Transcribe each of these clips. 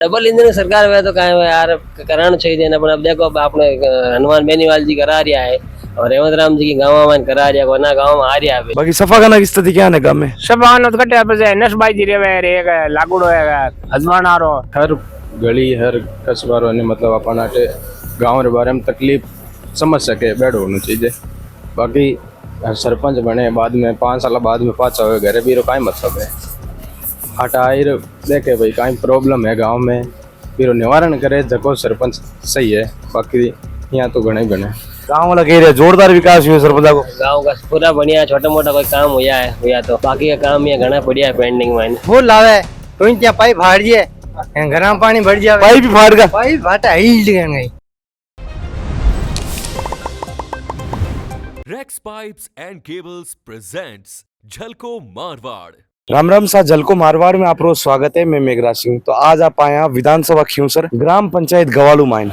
Double engine सरकार में तो कहीं यार कराना चाहिए ना, पर अब देखो अब आपने हनुमान बेनीवाल जी करा रिया है और हेमंत राम जी की गाँव में करा रिया, वरना गाँव में आ रिया है। बाकी सफा खाना की स्थिति क्या है गांव में? सफा खाना तो कटे पे नसबाई जी रेवे रे लागुड़ो है हजमान आरो हर गली हर कस्बा ने मतलब अपन आटे गाँव के बारे में तकलीफ समझ सके बैठ होना चाहिए। बाकी सरपंच बने बाद में 5 साल बाद में पाचा हुए घर भी काई मतलब है हटाई देखे भाई काई प्रॉब्लम है गांव में फिर निवारण करे जको सरपंच सही है। बाकी यहाँ तो घने बने गाँव वाला कह रहे जोरदार विकास हुआ सरपंच को। गाँव का पूरा बढ़िया छोटा मोटा कोई काम हुआ है हुआ तो बाकी का काम ये घना बढ़िया है पेंडिंग में। फूल लावे तो क्या पाइप फाड़ दिए घर में पानी भर जावे पाइप भी फाड़ गया पाइप फाटा हिल गई। Rex pipes and cables presents झलको मारवाड़। राम राम सा झलको मारवाड़ में आप स्वागत है। मैं मेघराज सिंह। तो आज आप आए विधानसभा खियूसर ग्राम पंचायत गवालू माइन।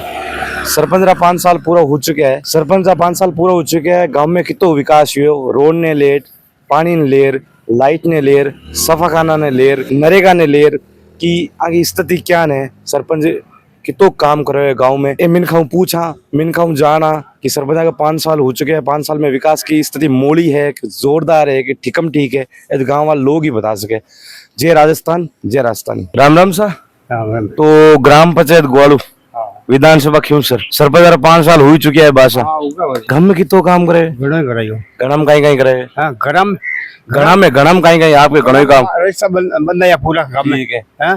सरपंच 5 साल पूरा हो चुके हैं। सरपंच 5 साल पूरा हो चुके हैं। गांव में कितो विकास हुए, रोड ने लेर, पानी ने लेर, लाइट ने लेर, सफा खाना ने लेर, नरेगा ने लेर की आगे स्थिति क्या है। सरपंच कितो काम कर रहे गांव में। ए मिनखाऊ पूछा, मिनखाऊ जाना कि सरपंच का 5 साल हो चुके हैं। 5 साल में विकास की स्थिति मोड़ी है कि जोरदार है कि ठिकम ठीक है, ये गांव वाले लोग ही बता सके। जय राजस्थान, जय राजस्थानी। राम राम सा। तो ग्राम पंचायत ग्वालू विधानसभा खियूसर सरपंच 5 साल हो चुके हैं। बासा घर में कितो काम करे? गणम कहीं करे? गणम कहीं आपके गणों काम बंदा या पूरा काम ठीक है।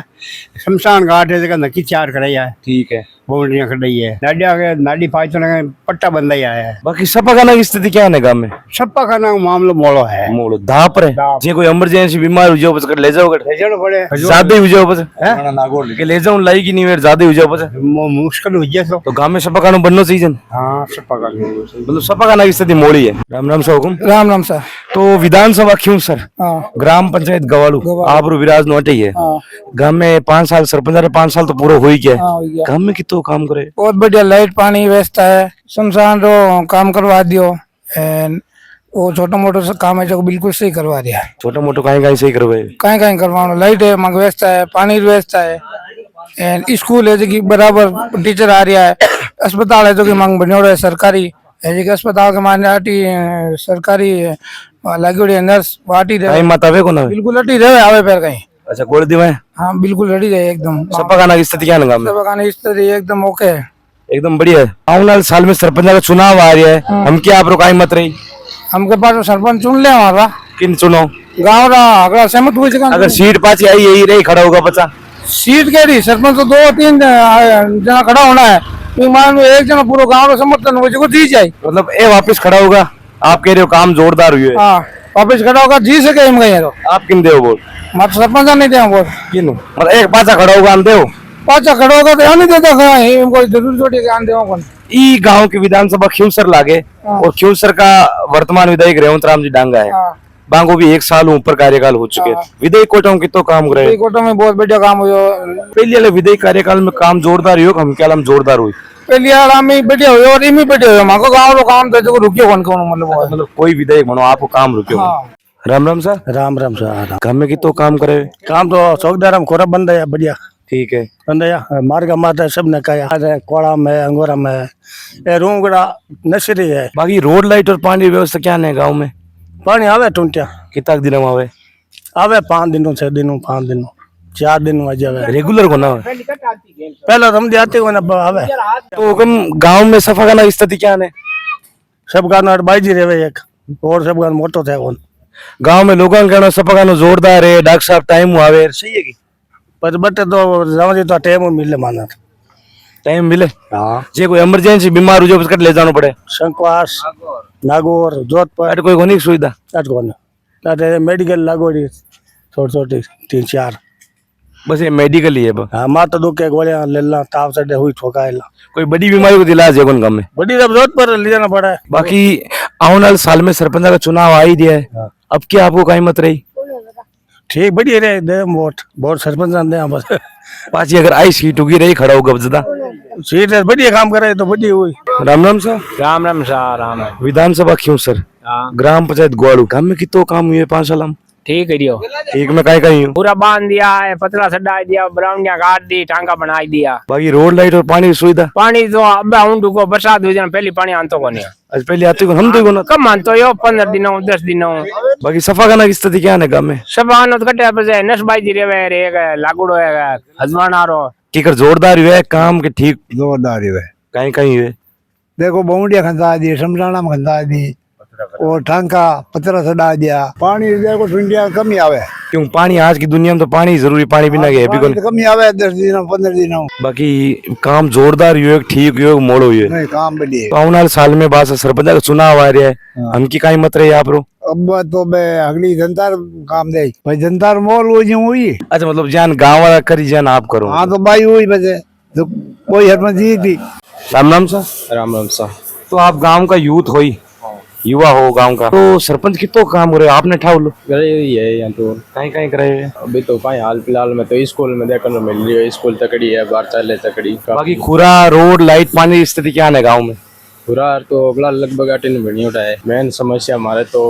शमशान घाट है नक्की 4 कराया है। ठीक है। बाउंड्रियां कटाई है नाडी पाइप पट्टा बंदा ही आया है। बाकी सपा खाना की स्थिति क्या है गांव में? सप्पा खाना मामलो मोड़ो है मोड़ो धाप रे जे कोई इमरजेंसी बीमार हो जाओ बस ले जाओ पड़े ज्यादा हो जाओ बस के ले जाओ लाई की नहीं वेर ज्यादा हो जाओ बस मुश्किल हो जाए तो गांव में सपा खाना बनना चाहिए। हाँ सप्पा खाना मतलब सपा खाना की स्थिति मोड़ी है। राम राम सा हुकुम। राम राम सा। तो विधानसभा खियूसर ग्राम पंचायत गवालू आप विराज नोटे ही है। गांव में 5 साल सरपंच 5 साल तो पूरा हो ही गया। गांव में कितो काम करे? बहुत बढ़िया लाइट पानी व्यवस्था है। शमशान रो काम करवा दियो एंड वो छोटा मोटा सा काम है जो बिल्कुल सही करवा दिया। छोटा मोटा कहीं सही करवाए कहीं करवाना। लाइट है मांग व्यवस्था है, पानी की व्यवस्था है एंड स्कूल है जो कि बराबर टीचर आ रहा है। अस्पताल है जो कि मांग बनो है सरकारी है जो कि अस्पताल के मान आटी सरकारी लगी है नर्स वाटी रहे मातावे को ना बिल्कुल अटी रहे आवे पैर कहीं। अच्छा गोड़ दी मैं हाँ बिल्कुल रेडी रहे एकदम। सपा खाना की स्थिति क्या है गांव में? सपा खाना की स्थिति एकदम ओके है, एकदम बढ़िया है। आने वाले साल में सरपंच का चुनाव आ रहा है। हम क्या आप रुकाई मत रही हमके पास सरपंच चुन ले हमारा। किन चुनो? गाँव रहा अगर सहमत हुई अगर सीट पाची आई यही रही खड़ा होगा बच्चा सीट के रही सरपंच तो 2-3 जना खड़ा होना है। मान लो एक जना पूरा गाँव का समर्थन हो दी जाए मतलब ये वापस खड़ा होगा। आप कह रहे हो काम जोरदार हुए। हाँ वापस खड़ा होगा जी सके हम गए तो आप किन दे वोट? मत सरपंच नहीं दे वोट किन मतलब एक पाचा खड़ा होगा हम दे पाचा खड़ा होगा तो नहीं देता खड़ा है कोई जरूर छोटी ज्ञान दे कौन ई गांव के विधानसभा खियूसर लागे और खियूसर का वर्तमान विधायक रेवंत राम जी डांगा है। बांगो भी 1 साल ऊपर कार्यकाल हो चुके। विधायक कोटा में कितो काम करे? कोटा में बहुत बढ़िया काम हुआ। पहले वाले विधायक कार्यकाल में काम जोरदार हुई हम क्या जोरदार हुई पहले वाला में बढ़िया हुए और इमी बढ़िया हुए माको गाँव रो काम तो रुकियो कौन कौन मतलब कोई विधायक बनो आपको काम रुकियो। राम राम सा। राम राम सा। घर में कितो काम करे? काम तो चौकदार हम खोरा बंद है बढ़िया ठीक है। बंदया मार्ग माता सब ने कहा कोड़ा में अंगोरा में रूमगड़ा नर्सरी है। बाकी रोड लाइट और पानी की व्यवस्था क्या है गांव में? पानी आवे टूंटिया कितना दिन में आवे? आवे 5 दिनों 6 दिनों 5 दिनों 4 दिन आ जावे रेगुलर को ना पहले हम जाते हो ना आवे। तो हम गांव में सफा खाना की स्थिति क्या है? सब गाना बाईजी रहे एक और सब गाना मोटो थे कौन गांव में लोगों का कहना सफा खाना जोरदार है। डॉक्टर साहब टाइम आवे सही है कि पर बटे तो जाओ तो टाइम मिले माना टाइम मिले। हाँ जे कोई इमरजेंसी बीमार हो जाए उसका ले जाना पड़े शंकवास नागौर जोधपुर कोई होनी सुविधा अटे मेडिकल लागोड़ी छोटी 3-4 बस ये मेडिकल ही है। हाँ माता दुखे गोलियां ले ला ताप चढ़े हुई ठोकाएला कोई बड़ी बीमारी को इलाज है कौन गाँव में? बड़ी सब जोधपुर ले जाना पड़ा है। बाकी आने वाले साल में सरपंच का चुनाव आ ही दिया है। अब क्या आपको कहीं मत रही? ठीक बढ़िया रहे दे वोट सरपंच दे बस पाची अगर आई सीट होगी रही खड़ा होगा ज्यादा सीट बढ़िया काम करे तो बढ़िया हुई। राम राम सा। राम राम सा। राम विधानसभा खियूसर ग्राम पंचायत ग्वाड़ू गांव में कितो काम हुए 5 साल? हम ठीक करियो। ठीक में कहीं कहीं हूँ। पूरा बांध दिया है, पतला सड्डा दिया, ब्राउनिया काट दी, टांका बना दिया। बाकी रोड लाइट और पानी की सुविधा पानी तो अब हूं को बरसात हुई पहले पानी आंतो को नहीं आज पहले आते को हम तो ना। कम आंतो यो 15 दिनों 10 दिनों बाकी सफा करना की स्थिति क्या है गाँव में? सब आनो तो कटे पे नस बाई जी रे एक लागुड़ो है हजमान आरो टीकर जोरदार हुए काम के ठीक जोरदार ही है। कहीं कहीं हुए। देखो बहुंडिया खंदा दी, शमशाना में खंदा दी और टांका पतरा सड़ा दिया। पानी देखो इंडिया कमी आवे, क्यों पानी आज की दुनिया में तो पानी जरूरी, पानी बिना के पानी तो कमी आवे 10 दिन 15 दिन। बाकी काम जोरदार हुए ठीक हुए मोड़ो हुए नहीं काम बढ़िया। तो आने वाले साल में बात सरपंच का चुनाव आ रहा है, हमकी कहीं मत रही आप रो। अब तो बे अगली जनता काम दे भाई, जनता मोल हुई। अच्छा मतलब जान गाँव वाला करी जान आप करो। हाँ तो भाई हुई बजे तो कोई सरपंच जी थी। राम राम सा। राम राम सा। तो आप गांव का यूथ हो ही, युवा हो गांव का, तो सरपंच कितो काम करे आपने ठाव लो करे ही है यहाँ तो कहीं कहीं करे हुए। अभी तो कहीं हाल फिलहाल में तो स्कूल में देखने को मिल रही है, स्कूल तकड़ी है, बाहर चले तकड़ी। बाकी खुरा रोड लाइट पानी की स्थिति क्या है गाँव में? पूरा तो अगला लगभग आटिन बनी उठा है। मेन समस्या हमारे तो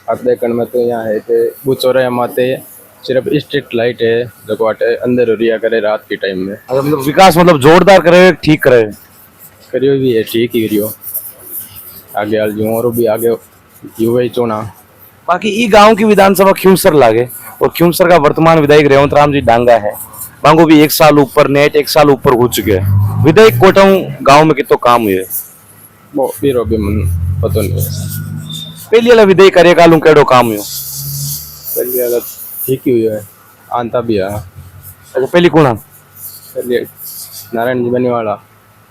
आप देखने में तो यहाँ है कि बुचौरे माते सिर्फ स्ट्रीट लाइट है जो अंदर रिया करे रात के टाइम में। अच्छा मतलब विकास मतलब जोरदार करे ठीक करे करियो भी है, ठीक ही करियो। आगे आल जो और भी आगे युवा ही चुना। बाकी ई गांव की विधानसभा क्यूंसर लागे और क्यूंसर का वर्तमान विधायक रेवंत राम जी डांगा है। बांगो भी 1 साल ऊपर नेट 1 साल ऊपर हो चुके हैं। विधायक कोटाऊ गांव में कितो काम हुए वो फिर भी मन पता नहीं। पहली वाला विधायक कार्यकाल केड़ो काम हुयो? चलिए अलग ठीक ही हुई है, आंता भी है। अच्छा पहली कौन? चलिए नारायण जी बने वाला।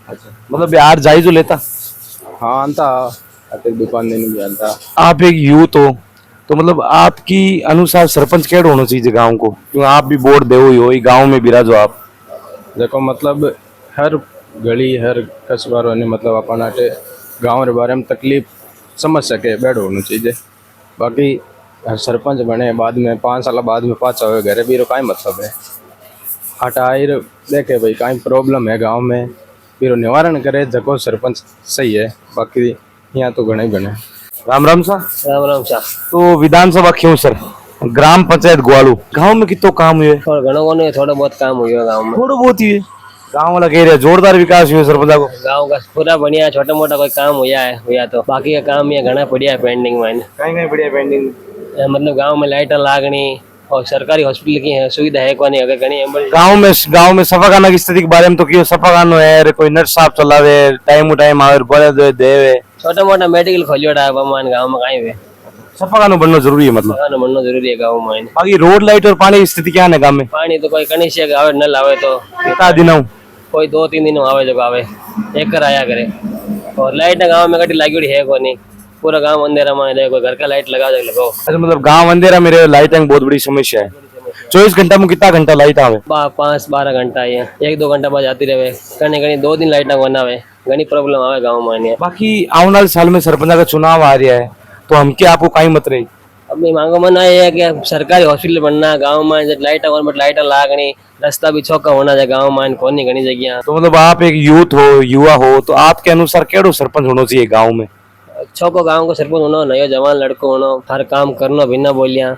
अच्छा मतलब बिहार जाई जो लेता। हाँ आंता आते दुकान देने भी आंता। आप एक यूथ हो तो मतलब आपकी अनुसार सरपंच केड़ो होना चाहिए गांव को, क्यों आप भी वोट दे हो गांव में बिराजो आप। देखो मतलब हर गली हर कस्बा ने मतलब अपन आटे गाँव के बारे में तकलीफ समझ सके बैठ होना चाहिए। बाकी सरपंच बने बाद में 5 साल बाद में पाचा हुए घरे भी का मतलब है हटाई देखे भाई कहीं प्रॉब्लम है गांव में फिर निवारण करे जको सरपंच सही है। बाकी यहाँ तो घने बने। राम राम सा। राम राम सा। तो विधानसभा क्यों सर ग्राम पंचायत ग्वालू गांव में कितो काम हुए? घणो को नहीं थोड़ा बहुत काम हुआ गाँव में। थोड़ा बहुत ही है। गांव वाला कह रहे जोरदार विकास हुए सरपंच को। गाँव का पूरा बढ़िया छोटा मोटा कोई काम हुआ है हुआ तो बाकी का काम ये घना बढ़िया है पेंडिंग में। कहीं कहीं बढ़िया पेंडिंग। मतलब गाँव में लाइट लागनी और सरकारी हॉस्पिटल की है सुविधा है कोनी अगर घनी एम्बुलेंस गांव में सफा खाना की स्थिति के बारे में तो क्यों सफा खानो है कोई नर्स साहब चलावे टाइम टू टाइम आवे गोले देवे छोटा मोटा मेडिकल खोलियोड़ा है बमान गाँव में कहीं भी सफा खानो बनना जरूरी है मतलब। खाना बनना जरूरी है गाँव में। बाकी रोड लाइट और पानी की स्थिति क्या है गाँव में? पानी तो कोई कनी से आवे नल आवे तो कितना दिन हूँ कोई 2-3 दिन आवे जब आवे एक कर आया करे। और लाइट गाँव में कटी लगी है कोनी पूरा गाँव अंधेरा में देखो घर का लाइट लगा लगाओ। अच्छा मतलब गाँव अंधेरा में लाइटिंग बहुत बड़ी समस्या है। 24 घंटा में कितना घंटा लाइट आवे? 5-12 घंटा है 1-2 घंटा बाद आती रहे कहीं कहीं 2 दिन लाइट बनावे घनी प्रॉब्लम आवे गाँव में। बाकी आने वाले साल में सरपंच का चुनाव आ रहा है तो हम क्या आपको कहीं मत रही? अभी मांगो मन है कि सरकारी हॉस्पिटल बनना गाँव में जब लाइट लागनी रास्ता भी चौका होना चाहिए गाँव में कोनी घनी जगह। तो मतलब आप एक यूथ हो युवा हो तो आपके अनुसार केड़ो सरपंच होना चाहिए गाँव में? छोको गाँव को सरपंच होना नयो जवान लड़को होना हर काम करना बिना बोलिया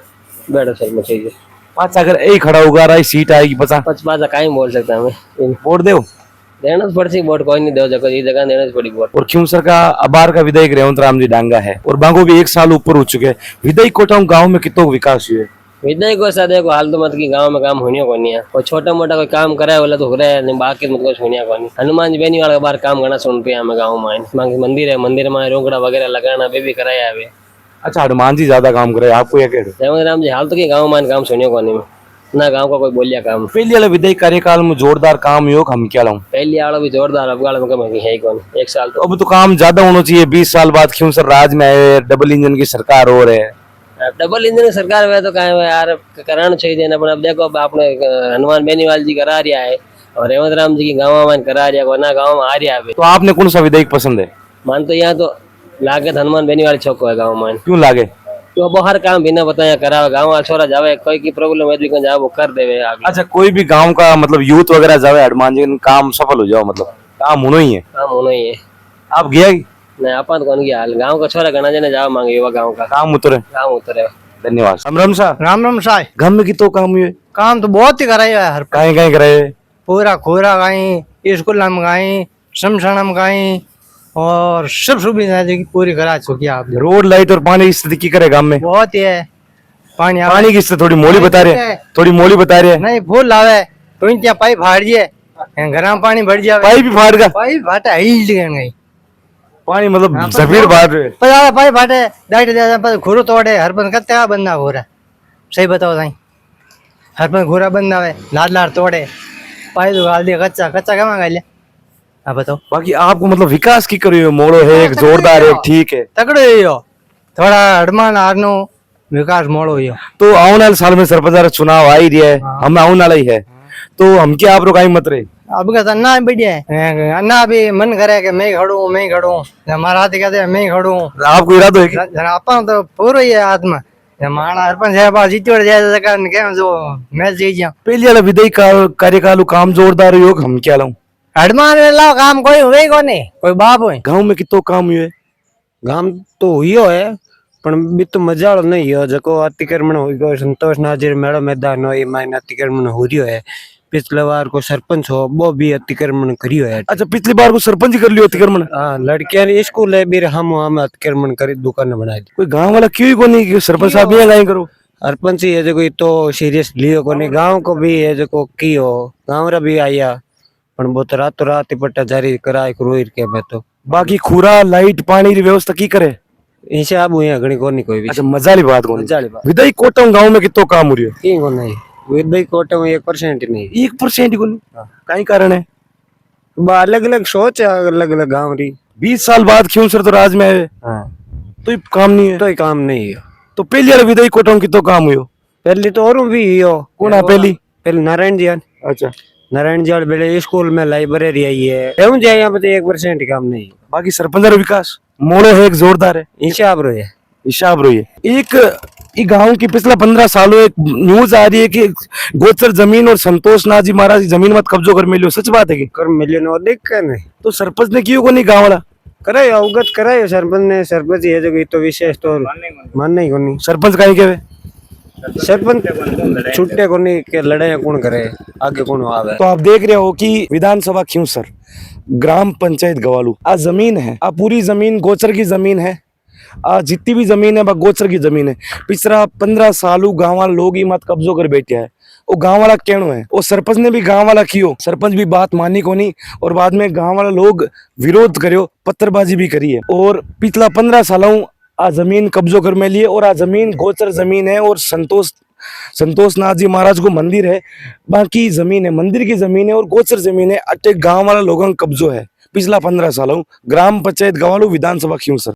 बैठो सरपंच चाहिए। अच्छा अगर एक खड़ा होगा रहा सीट आएगी पचा 5 कहीं बोल सकता हमें वोट दो देना तो पड़ती वोट कोई नहीं दो जगह ये जगह देना तो पड़ी वोट। और क्यूंसर का अबार का विधायक रेवंत राम जी डांगा है और बांगो भी 1 साल ऊपर हो चुके हैं। विधायक कोटाऊ गाँव में कितो विकास हुए? विधायक को साथ देखो हाल तो मत की गाँव में काम होनी को नहीं है और छोटा मोटा कोई काम करे वाला तो हो रहा है बाकी मतलब कुछ होनी को नहीं। हनुमान जी बेनी वाला बार काम करना सुन पे हमें गाँव में मंदिर है मंदिर में रोकड़ा वगैरह लगाना भी कराया है। अच्छा हनुमान जी ज्यादा काम करे आपको या कह रेवंत राम जी हाल तो की गाँव में काम सुनियो को नहीं ना गाँव का कोई बोलिया काम। पहले वाला विधायक कार्यकाल में जोरदार काम योग हम क्या लाऊं? पहले वाला भी जोरदार अब गाँव में कम है कौन 1 साल तो अब तो काम ज्यादा होना चाहिए। 20 साल बाद क्यूंसर राज में आए डबल इंजन की सरकार हो रहे है। डबल इंजन सरकार में तो कहे यार कराना चाहिए ना अब देखो आपने हनुमान बेनीवाल जी करा रहा है और रेवंत राम जी की गाँव में करा रहा है ना गाँव में आ रहा है। तो आपने कौन सा विधायक पसंद है? मान तो यहाँ तो लागत हनुमान बेनीवाल चौक है गाँव में। क्यों लागे? तो वो हर काम बिना बताया करा गाँव वाला छोरा जावे कोई की प्रॉब्लम है तो जाओ वो कर देवे आगे। अच्छा कोई भी गांव का मतलब यूथ वगैरह जावे हनुमान जी काम सफल हो जाओ मतलब काम होना ही है। काम होना ही है। आप गया नहीं अपन कौन की हाल गाँव का छोरा गणा जने जाओ मांगे युवा गाँव का काम उतरे काम उतरे धन्यवाद। राम साहब, राम साहब गांव में कितो काम हुए? काम तो बहुत ही कराया है हर काहे काहे कराए? पूरा खोरा गाई, स्कूल में गाई, शमशान में गाई और सब सुविधा जो की पूरी करा चुकी आप। रोड लाइट और पानी की स्थिति की करे गांव में? बहुत ही है पानी पानी की स्थिति थोड़ी मोली बता रहे, थोड़ी मोली बता रहे। नहीं फूल लावे तो इनके पाइप फाड़ दिए, घर में पानी भर जावे। पाइप भी फाड़ गया? पाइप फाटा हिल गई पानी मतलब जफीर बात है। पचास पाइप फाटे डाइट घूरो तोड़े हर बंद करते हैं बंदा हो रहा है। सही बताओ साई हर बंद घूरा बंद आवे लाड तोड़े पाइप डाल दिया कच्चा कच्चा क्या मांगा लिया। हाँ बताओ। बाकी आपको मतलब विकास की करियो, मोड़ो है एक जोरदार है, ठीक है, तकड़ो हो थोड़ा हड़मान हारनो विकास मोड़ो हो। तो आने वाले साल में सरपंच चुनाव आ ही रहा है, हम आने वाला ही है, तो हम क्या आप लोग कहीं मत रहे। अब का अन्ना बढ़िया है, अन्ना भी मन करे कि मैं खड़ू हमारा हाथ कहते हैं मैं खड़ू। आपको इरादो है कि? अपन तो पूरा ही है आत्मा हमारा हरपन साहब जीती जाए क्या जो मैच जीत जाओ। पहले वाला विधायी कार्यकाल काम जोरदार योग हम क्या लाऊं? हडमान लाओ काम कोई हुए को नहीं कोई बाप हो। गांव में कितो काम हुए? गाम तो हुयो है पण बी तो मजाळो नहीं हो जको अतिक्रमण हो गयो संतोष नाजिर मेळो मैदान हो एमां अतिक्रमण हो रियो है। पिछले बार को सरपंच हो वो भी अतिक्रमण करियो है। अच्छा, पिछली बार को सरपंच ही कर लियो अतिक्रमण? हाँ लड़कियां ने स्कूल है बीर हम अतिक्रमण करी दुकान बना दी। कोई गांव वाला क्यों ही को नहीं कि सरपंच साहब ये गाय करो? सरपंच ही है जो कोई तो सीरियस लियो को नहीं गांव को भी है जो को की हो गांव रा भी आया पण वो तो रातों रात ही पट्टा जारी कराए रोहिर के मैं तो। बाकी खूरा लाइट पानी की व्यवस्था की करे? हिसाब हुई घणी को नहीं कोई भी। अच्छा, मजाली बात को मजाली बात विधायी कोटा गांव में कितो काम हो रही है? की को नहीं विधाई कोटे में 1% ही नहीं। 1% को नहीं? कई कारण है? अलग अलग सोच है अलग अलग गाँव री। 20 साल बाद क्यों सर तो राज में आए हाँ तो ये काम नहीं है? तो ही काम नहीं है। तो पहले वाले विधायी कोटा में कितो काम हुयो? पहले तो और भी हो कौन है पहली? पहले नारायण जी। अच्छा, नारायण जी बेले स्कूल में लाइब्रेरी आई है एवं जाए यहाँ पे 1% ही काम नहीं। बाकी सरपंच विकास मोड़ो है एक जोरदार है, हिसाब रो है हिसाब रही है। एक गांव की पिछला 15 सालों एक न्यूज आ रही है कि गोचर जमीन और संतोष नाथ जी महाराज की जमीन मत कब्जो कर मिलियो, सच बात है कि? कर मिलियन देख नहीं तो सरपंच ने क्यों को नहीं गाँव वाला कराए अवगत कराए सरपंच ने। सरपंच ये जो तो विशेष तो मानने ही को नहीं। सरपंच कहीं के सरपंच छुट्टे को नहीं के लड़ाई कौन करे आगे कौन आवे। तो आप देख रहे हो कि विधानसभा क्यों सर ग्राम पंचायत गवालू आ जमीन है, आ पूरी जमीन गोचर की जमीन है, जितनी भी जमीन है वह गोचर की जमीन है। पिछला 15 सालों गाँव वाला लोग ही मत कब्जो कर बैठे है, वो गाँव वाला कहनो है, वो सरपंच ने भी गाँव वाला कियो, सरपंच भी बात मानी को नहीं और बाद में गाँव वाला लोग विरोध करियो, पत्थरबाजी भी करी है और पिछला 15 सालों आ जमीन कब्जो कर में लिए और आ जमीन गोचर जमीन है और संतोष नाथ जी महाराज को मंदिर है, बाकी जमीन है मंदिर की जमीन है और गोचर जमीन है, अट्टे गाँव वाला लोगों का कब्जो है पिछला 15 सालों। ग्राम पंचायत गवालू विधानसभा क्यों सर।